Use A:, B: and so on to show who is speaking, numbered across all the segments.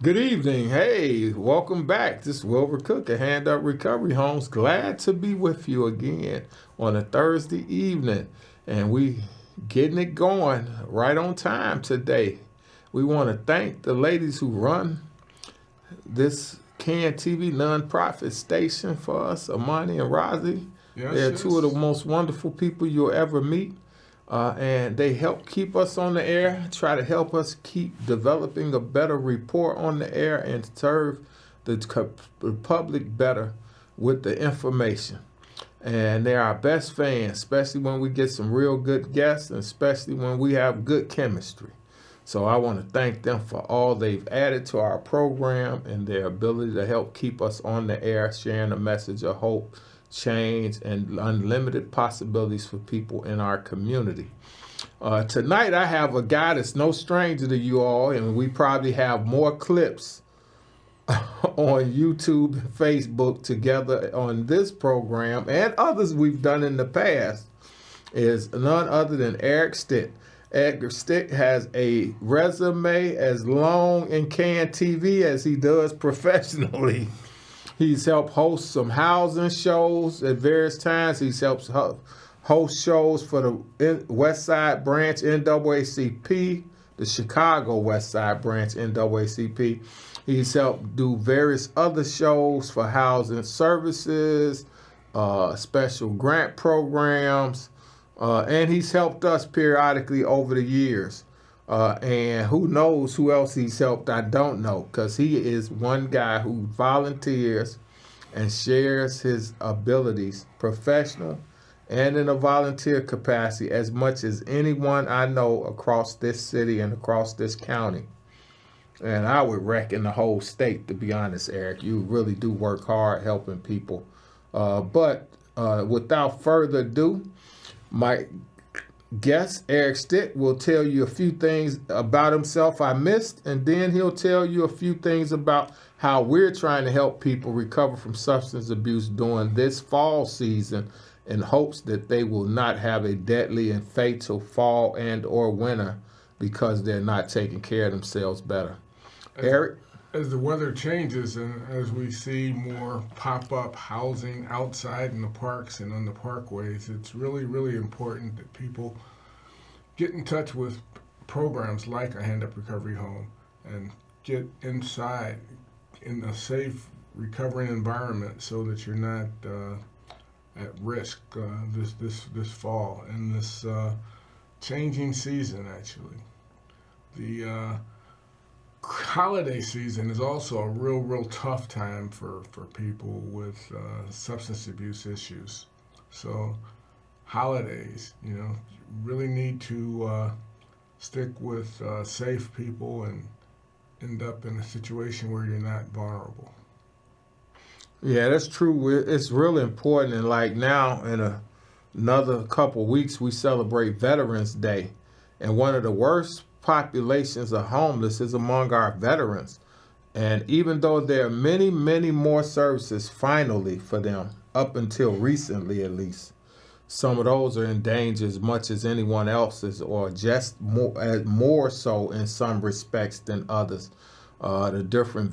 A: Good evening. Hey, welcome back. This is Wilbert Cook at Hand Up Recovery Homes. Glad to be with you again on a Thursday evening. And we getting it going right on time today. We want to thank the ladies who run this CAN TV nonprofit station for us, Amani and Rozzy. They're two of the most wonderful people you'll ever meet. And they help keep us on the air, try to help us keep developing a better report on the air and serve the public better with the information. And they're our best fans, especially when we get some real good guests and especially when we have good chemistry. So I want to thank them for all they've added to our program and their ability to help keep us on the air, sharing a message of hope, change, and unlimited possibilities for people in our community. Tonight I have a guy that's no stranger to you all, and we probably have more clips on YouTube and Facebook together on this program and others we've done in the past, is none other than Eric Stith. Eric Stith has a resume as long in CAN TV as he does professionally. He's helped host some housing shows at various times. He's helped host shows for the West Side Branch NAACP, the Chicago West Side Branch NAACP. He's helped do various other shows for housing services, special grant programs, and he's helped us periodically over the years. And who knows who else he's helped, I don't know, because he is one guy who volunteers and shares his abilities, professional and in a volunteer capacity, as much as anyone I know across this city and across this county. And I would reckon the whole state, to be honest, Eric. You really do work hard helping people. But without further ado, my guest, Eric Stith, will tell you a few things about himself I missed, and then he'll tell you a few things about how we're trying to help people recover from substance abuse during this fall season in hopes that they will not have a deadly and fatal fall and or winter because they're not taking care of themselves better. Eric?
B: As the weather changes and as we see more pop-up housing outside in the parks and on the parkways, it's really, really important that people get in touch with programs like a Hand Up Recovery Home and get inside in a safe, recovering environment so that you're not at risk this fall and this changing season, actually. The holiday season is also a real tough time for people with substance abuse issues. So holidays, you really need to stick with safe people and end up in a situation where you're not vulnerable.
A: Yeah, that's true. It's really important. And like now in another couple weeks, we celebrate Veterans Day. And one of the worst populations of homeless is among our veterans. And even though there are many more services finally for them, up until recently at least, some of those are in danger as much as anyone else's, or just more so in some respects than others. The different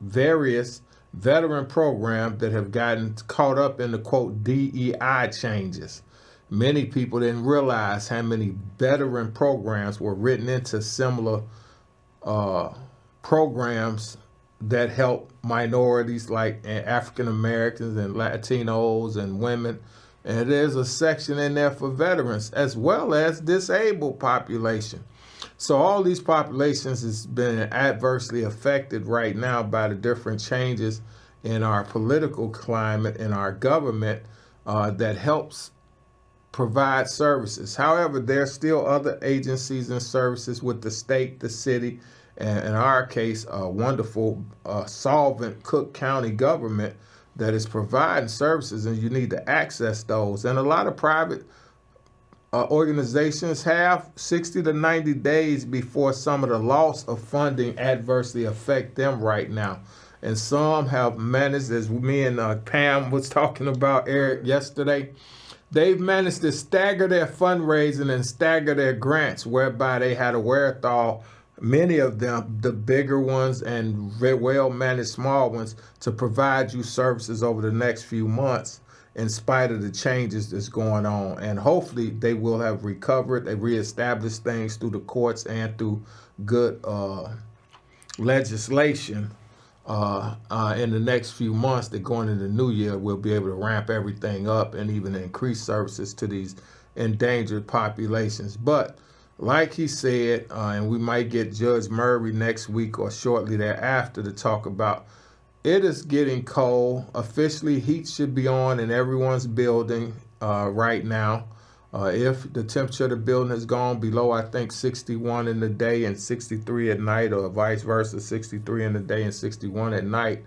A: various veteran programs that have gotten caught up in the quote DEI changes. Many people didn't realize how many veteran programs were written into similar programs that help minorities like African Americans and Latinos and women. And there's a section in there for veterans as well as disabled population. So all these populations has been adversely affected right now by the different changes in our political climate and our government that helps provide services. However, there are still other agencies and services with the state, the city, and in our case, a wonderful solvent Cook County government that is providing services, and you need to access those. And a lot of private organizations have 60 to 90 days before some of the loss of funding adversely affect them right now. And some have managed, as me and Pam was talking about, Eric, yesterday, they've managed to stagger their fundraising and stagger their grants, whereby they had a wherewithal, many of them, the bigger ones and very well-managed small ones, to provide you services over the next few months in spite of the changes that's going on. And hopefully they will have recovered. They reestablished things through the courts and through good legislation in the next few months. That going into the new year, we'll be able to ramp everything up and even increase services to these endangered populations. But like he said, and we might get Judge Murray next week or shortly thereafter to talk about, it is getting cold. Officially, heat should be on in everyone's building right now. If the temperature of the building has gone below, I think, 61 in the day and 63 at night, or vice versa, 63 in the day and 61 at night,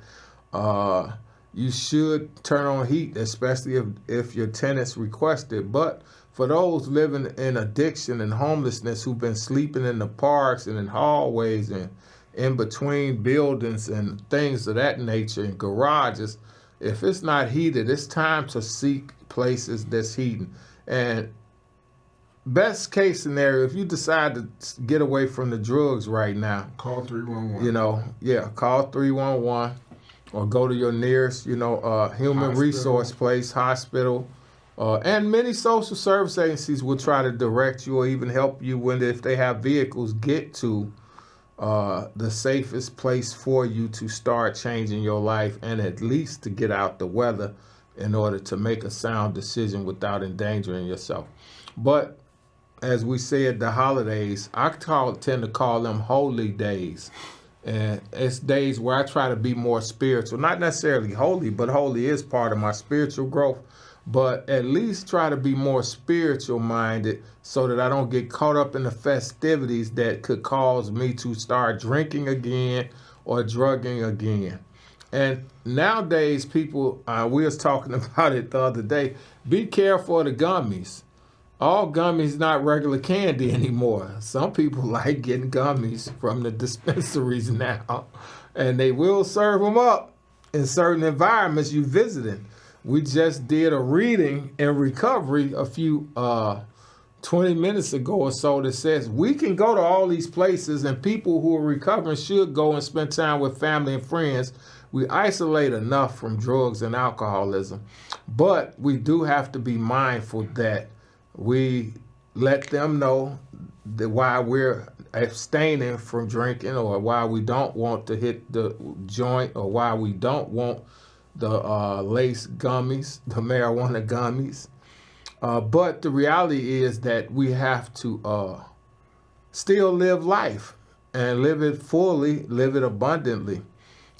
A: you should turn on heat, especially if your tenants request it. But for those living in addiction and homelessness who've been sleeping in the parks and in hallways and in between buildings and things of that nature and garages, if it's not heated, it's time to seek places that's heating. And best case scenario, if you decide to get away from the drugs right now,
B: call 311.
A: Call 311 or go to your nearest, human
B: Hospital.
A: resource place, hospital. And many social service agencies will try to direct you or even help you if they have vehicles, get to the safest place for you to start changing your life, and at least to get out the weather in order to make a sound decision without endangering yourself. But as we said, the holidays, I tend to call them holy days. And it's days where I try to be more spiritual, not necessarily holy, but holy is part of my spiritual growth. But at least try to be more spiritual minded so that I don't get caught up in the festivities that could cause me to start drinking again or drugging again. And nowadays, people, we was talking about it the other day, be careful of the gummies. All gummies not regular candy anymore. Some people like getting gummies from the dispensaries now, and they will serve them up in certain environments you visiting. We just did a reading in recovery a few 20 minutes ago or so that says we can go to all these places, and people who are recovering should go and spend time with family and friends. We isolate enough from drugs and alcoholism, but we do have to be mindful that we let them know that why we're abstaining from drinking, or why we don't want to hit the joint, or why we don't want the lace gummies, the marijuana gummies. But the reality is that we have to still live life and live it fully, live it abundantly.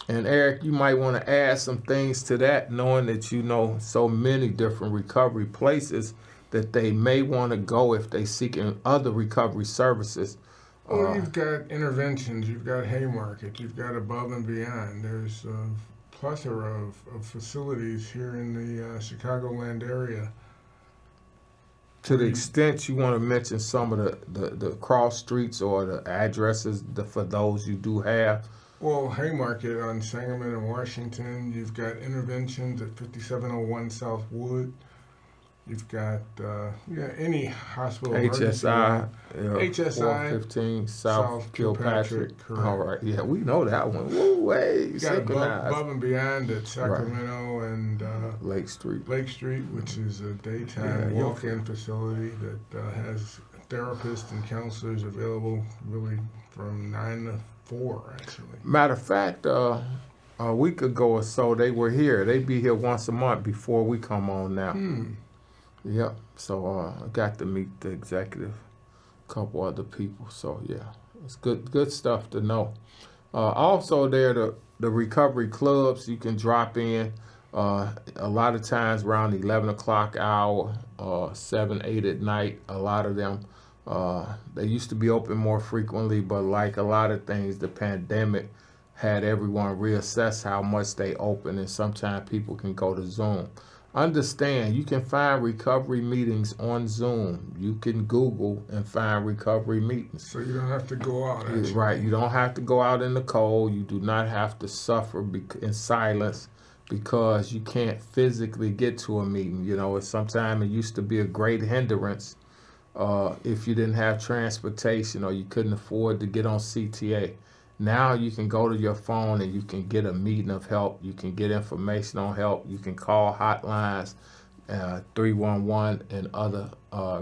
A: And Eric, you might want to add some things to that, knowing that you know so many different recovery places that they may want to go if they seeking other recovery services.
B: Well, you've got interventions, you've got Haymarket, you've got Above and Beyond. There's a plethora of facilities here in the Chicagoland area.
A: To the extent you want to mention some of the cross streets or the addresses for those you do have.
B: Well, Haymarket on Sangamon and Washington. You've got interventions at 5701 South Wood. You've got any hospital.
A: HSI,
B: HSI,
A: 415 South Kilpatrick.
B: Correct.
A: All right, yeah, we know that one. Woo, hey,
B: you got Above and Beyond at Sacramento, right. And
A: Lake Street,
B: which is a daytime walk-in facility that has therapists and counselors available really from 9 to 4, actually.
A: Matter of fact, a week ago or so, they were here. They be here once a month before we come on now. Yep. So I got to meet the executive, a couple other people. So yeah, it's good stuff to know. Also, there the recovery clubs you can drop in. A lot of times around the 11 o'clock hour, 7, 8 at night. A lot of them. They used to be open more frequently, but like a lot of things, the pandemic had everyone reassess how much they open, and sometimes people can go to Zoom. understand you can find recovery meetings on Zoom. You can Google and find recovery meetings.
B: So you don't have to go out.
A: Right. You don't have to go out in the cold. You do not have to suffer in silence because you can't physically get to a meeting. You know, sometimes it used to be a great hindrance if you didn't have transportation or you couldn't afford to get on CTA. Now you can go to your phone and you can get a meeting of help. You can get information on help. You can call hotlines, 311 and other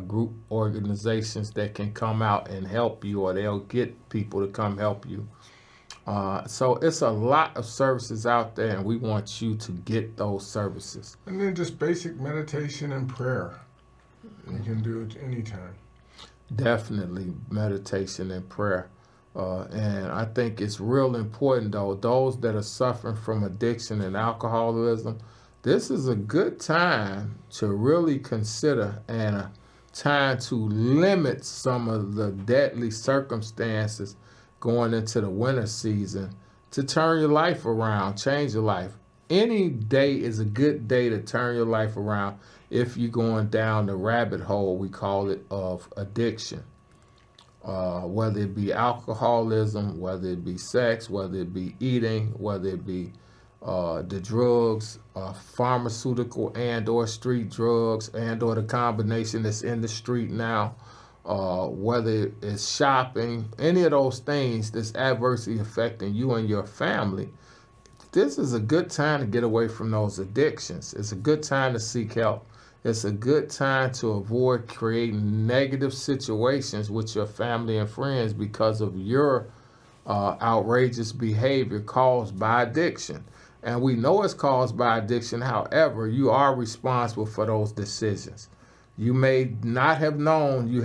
A: group organizations that can come out and help you, or they'll get people to come help you. So it's a lot of services out there, and we want you to get those services.
B: And then just basic meditation and prayer. You can do it anytime.
A: Definitely meditation and prayer. And I think it's real important, though, those that are suffering from addiction and alcoholism, this is a good time to really consider and a time to limit some of the deadly circumstances going into the winter season to turn your life around, change your life. Any day is a good day to turn your life around if you're going down the rabbit hole, we call it, of addiction. Whether it be alcoholism, whether it be sex, whether it be eating, whether it be the drugs, pharmaceutical and or street drugs and or the combination that's in the street now, whether it's shopping, any of those things that's adversely affecting you and your family, this is a good time to get away from those addictions. It's a good time to seek help. It's a good time to avoid creating negative situations with your family and friends because of your outrageous behavior caused by addiction. And we know it's caused by addiction. However, you are responsible for those decisions. You may not have known you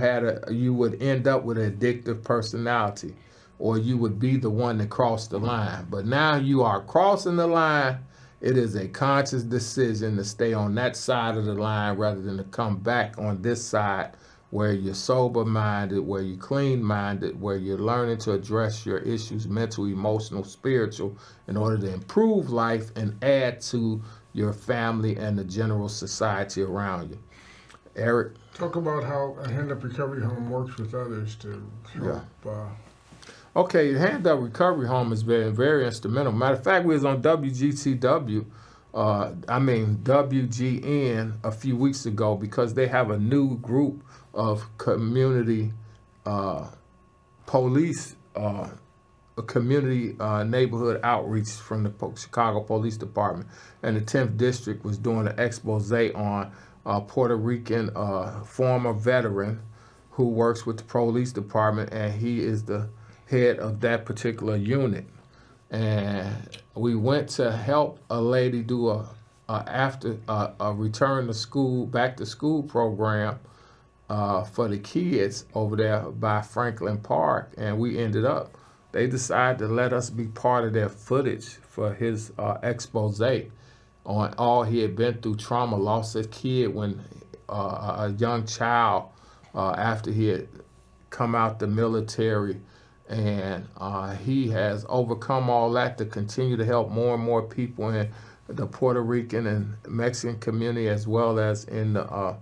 A: would end up with an addictive personality, or you would be the one that crossed the line. But now you are crossing the line. It is a conscious decision to stay on that side of the line rather than to come back on this side where you're sober-minded, where you're clean-minded, where you're learning to address your issues, mental, emotional, spiritual, in order to improve life and add to your family and the general society around you. Eric?
B: Talk about how a Hand Up Recovery Home works with others to help.
A: Okay, Hand Up Recovery Home has been very instrumental. Matter of fact, we was on WGN a few weeks ago because they have a new group of community police, community neighborhood outreach from the Chicago Police Department. And the 10th District was doing an expose on a Puerto Rican former veteran who works with the police department, and he is the head of that particular unit. And we went to help a lady do a return to school, back to school program for the kids over there by Franklin Park. And they decided to let us be part of their footage for his expose on all he had been through, trauma, lost his kid when a young child after he had come out the military. And he has overcome all that to continue to help more and more people in the Puerto Rican and Mexican community, as well as in the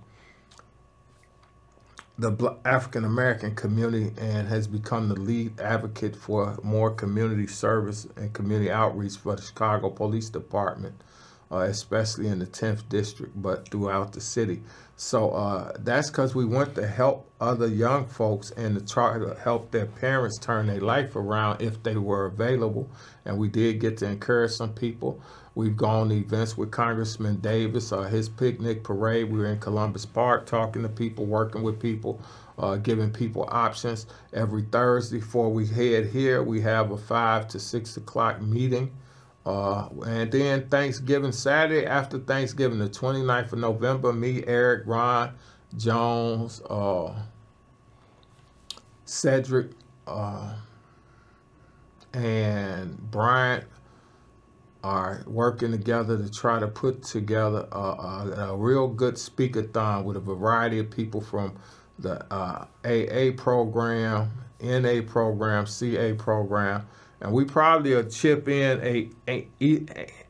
A: African American community, and has become the lead advocate for more community service and community outreach for the Chicago Police Department, especially in the 10th District, but throughout the city. So that's because we went to help other young folks and to try to help their parents turn their life around if they were available. And we did get to encourage some people. We've gone to events with Congressman Davis, his picnic parade. We were in Columbus Park talking to people, working with people, giving people options. Every Thursday before we head here, we have a 5 to 6 o'clock meeting. And then Thanksgiving, Saturday after Thanksgiving, the 29th of November, me, Eric, Ron, Jones, Cedric, and Bryant are working together to try to put together a real good speakathon with a variety of people from the AA program, NA program, CA program. And we probably will chip in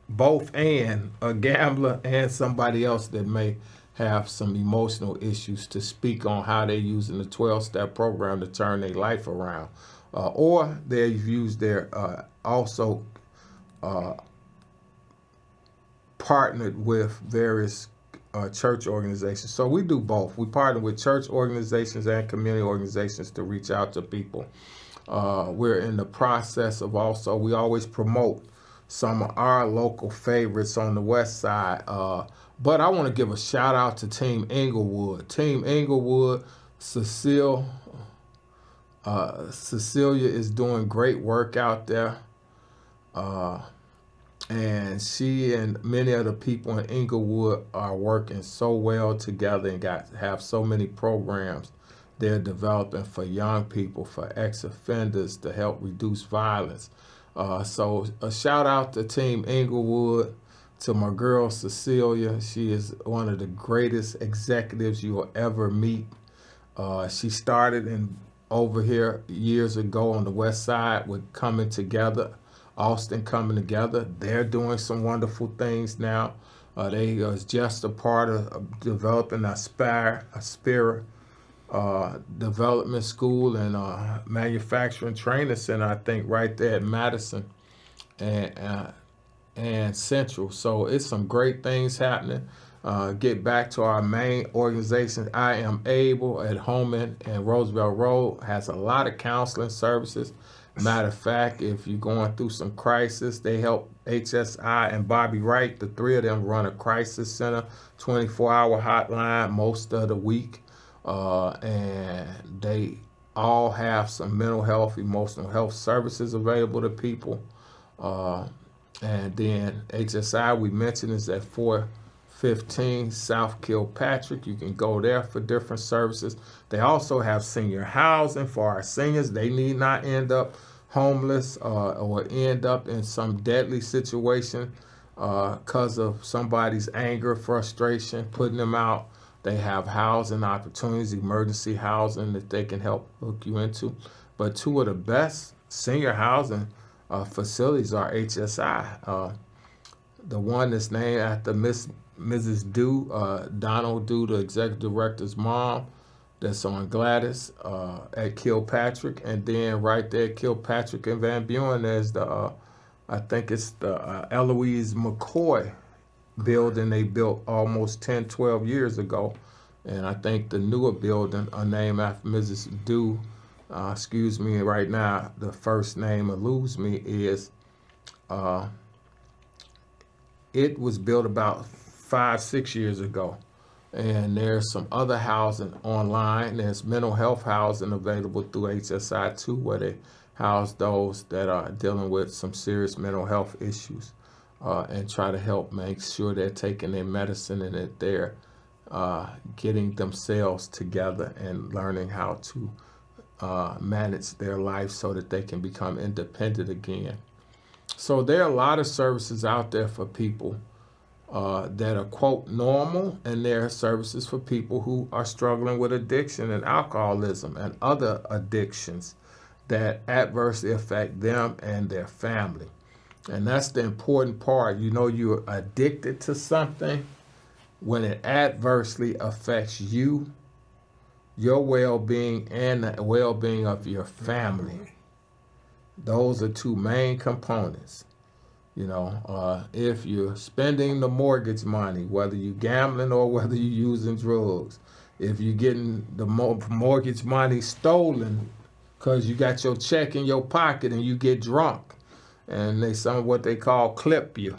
A: both and a gambler and somebody else that may have some emotional issues to speak on how they're using the 12-step program to turn their life around. Or they've used their also partnered with various church organizations. So we do both. We partner with church organizations and community organizations to reach out to people. We're in the process of also, we always promote some of our local favorites on the west side. But I want to give a shout out to Team Inglewood. Team Inglewood, Cecilia is doing great work out there. And she and many of the people in Inglewood are working so well together and have so many programs they're developing for young people, for ex-offenders to help reduce violence. So a shout out to Team Inglewood, to my girl Cecilia. She is one of the greatest executives you will ever meet. She started over here years ago on the west side with Coming Together, Austin Coming Together. They're doing some wonderful things now. They was just a part of developing Aspire Development School and Manufacturing Training Center, I think, right there at Madison and Central. So it's some great things happening. Get back to our main organization, I Am Able at Holman and Roosevelt Road, has a lot of counseling services. Matter of fact, if you're going through some crisis, they help. HSI and Bobby Wright, the three of them run a crisis center, 24-hour hotline most of the week. And they all have some mental health, emotional health services available to people. And then HSI, we mentioned, is at 415 South Kilpatrick. You can go there for different services. They also have senior housing for our seniors. They need not end up homeless or end up in some deadly situation because of somebody's anger, frustration, putting them out. They have housing opportunities, emergency housing that they can help hook you into. But two of the best senior housing facilities are HSI. The one that's named after Mrs. Dew, Donald Dew, the executive director's mom, that's on Gladys at Kilpatrick. And then right there at Kilpatrick and Van Buren, there's I think it's the Eloise McCoy building they built almost 10, 12 years ago. And I think the newer building, named after Mrs. Dew, excuse me right now, the first name eludes me, is it was built about 5, 6 years ago. And there's some other housing online. There's mental health housing available through HSI too, where they house those that are dealing with some serious mental health issues. And try to help make sure they're taking their medicine and that they're getting themselves together and learning how to manage their life so that they can become independent again. So there are a lot of services out there for people that are, quote, normal, and there are services for people who are struggling with addiction and alcoholism and other addictions that adversely affect them and their family. And that's the important part. You know, you're addicted to something when it adversely affects you, your well-being, and the well-being of your family. Those are two main components. You know, if you're spending the mortgage money, whether you're gambling or whether you're using drugs, if you're getting the mortgage money stolen because you got your check in your pocket and you get drunk, and they some what they call clip you,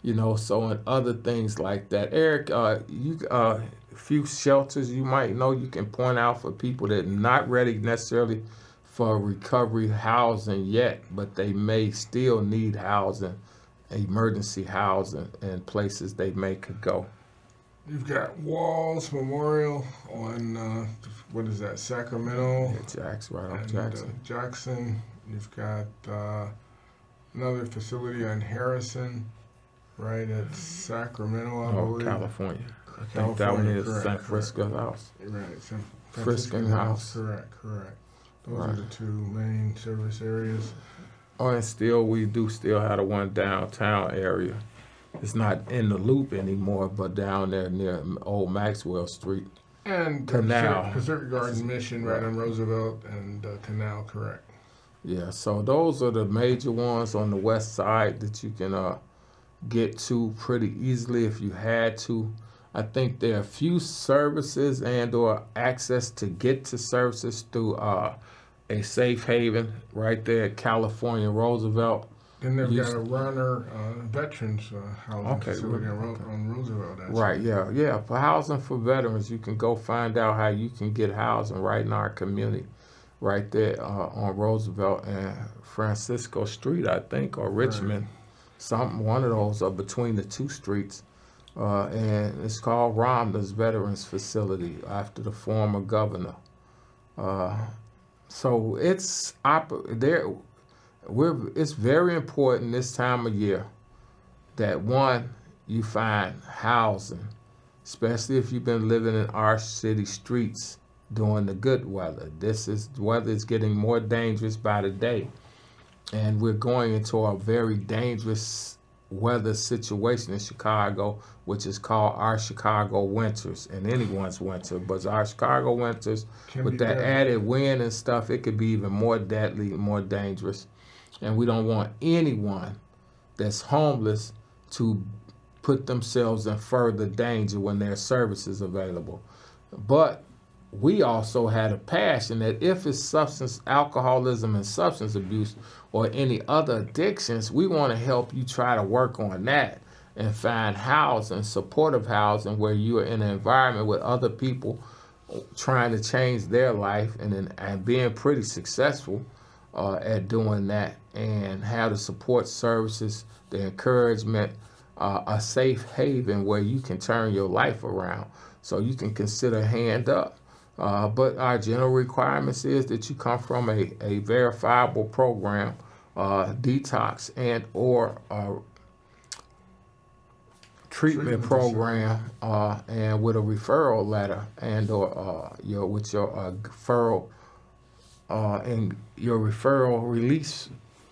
A: you know, so and other things like that. Eric, you a few shelters you might know you can point out for people that are not ready necessarily for recovery housing yet, but they may still need housing, emergency housing, and places they may could go.
B: You've got Walls Memorial on, what is that, Sacramento?
A: Yeah, Jackson, right on Jackson.
B: Jackson. You've got another facility on Harrison, right at Sacramento, I believe.
A: California. I think that one is San Frisco House.
B: Right, San
A: Frisco House.
B: Correct. Those are the two main service areas.
A: Oh, and still, we do still have the one downtown area. It's not in the loop anymore, but down there near Old Maxwell Street.
B: And
A: Canal.
B: Pacific Garden Mission right
A: Right.
B: on Roosevelt and Canal, correct.
A: Yeah, so those are the major ones on the west side that you can get to pretty easily if you had to. I think there are a few services and or access to get to services through a safe haven right there at California Roosevelt.
B: Then they've
A: Used-
B: got a runner veterans housing
A: Okay,
B: facility
A: okay.
B: on Roosevelt. Actually.
A: Right, yeah. For housing for veterans, you can go find out how you can get housing right in our community, right there on Roosevelt and Francisco Street, I think, or Richmond, one of those are between the two streets. And it's called Romney's Veterans Facility after the former governor. So it's it's very important this time of year that one, you find housing, especially if you've been living in our city streets during the good weather. Weather is getting more dangerous by the day, and we're going into a very dangerous weather situation in Chicago, which is called our Chicago winters, and anyone's winter, but our Chicago winters, with that added wind and stuff, it could be even more deadly, more dangerous. And we don't want anyone that's homeless to put themselves in further danger when there's services available. But we also had a passion that if it's alcoholism and substance abuse or any other addictions, we want to help you try to work on that and find housing, supportive housing, where you are in an environment with other people trying to change their life and being pretty successful at doing that, and have the support services, the encouragement, a safe haven where you can turn your life around. So you can consider Hand Up. But our general requirements is that you come from a verifiable program, detox and or treatment program, and with a referral letter and or with your referral and your referral release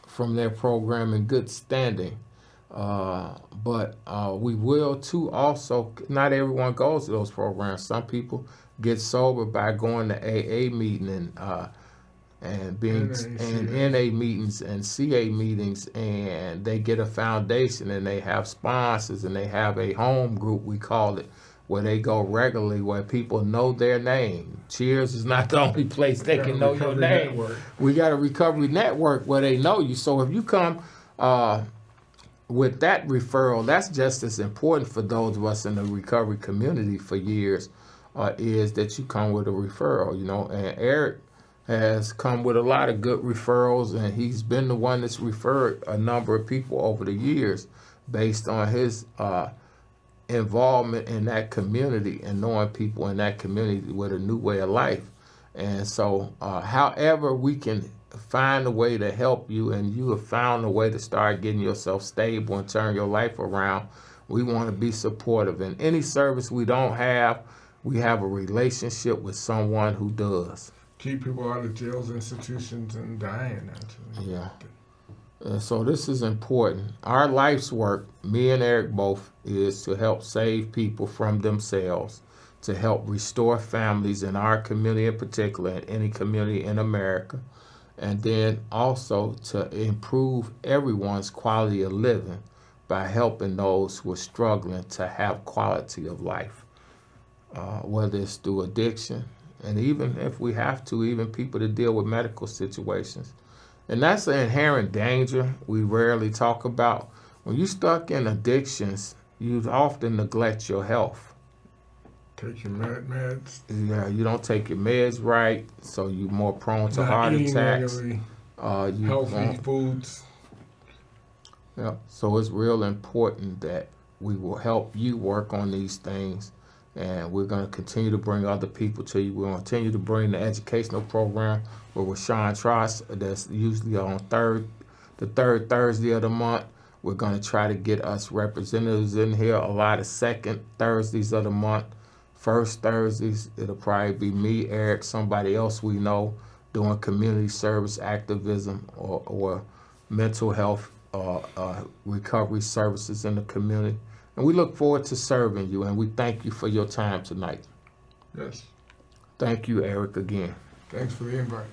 A: from their program in good standing. But we will too also, not everyone goes to those programs. Some people get sober by going to AA meeting and being in NA meetings and CA meetings, and they get a foundation and they have sponsors and they have a home group, we call it, where they go regularly, where people know their name. Cheers is not the only place they can know your name.
B: Network.
A: We got a recovery network where they know you. So if you come with that referral, that's just as important for those of us in the recovery community for years, is that you come with a referral, and Eric has come with a lot of good referrals, and he's been the one that's referred a number of people over the years based on his involvement in that community and knowing people in that community with a new way of life. And so however we can find a way to help you, and you have found a way to start getting yourself stable and turn your life around, we want to be supportive. And any service we don't have, we have a relationship with someone who does.
B: Keep people out of jails, institutions, and dying, actually.
A: Yeah. So this is important. Our life's work, me and Eric both, is to help save people from themselves, to help restore families in our community in particular, and any community in America, and then also to improve everyone's quality of living by helping those who are struggling to have quality of life, whether it's through addiction, and even if we have to, even people to deal with medical situations. And that's an inherent danger we rarely talk about. When you're stuck in addictions, you often neglect your health.
B: Take your meds.
A: Yeah, you don't take your meds right, so you're more prone to heart attacks.
B: Healthy foods.
A: Yeah, so it's real important that we will help you work on these things, and we're going to continue to bring other people to you. We'll continue to bring the educational program with Rashawn Tross, that's usually on the third Thursday of the month. We're going to try to get us representatives in here a lot of second Thursdays of the month. First Thursdays, it'll probably be me, Eric, somebody else we know doing community service activism, or mental health recovery services in the community. And we look forward to serving you, and we thank you for your time tonight.
B: Yes.
A: Thank you, Eric, again.
B: Thanks for the invite.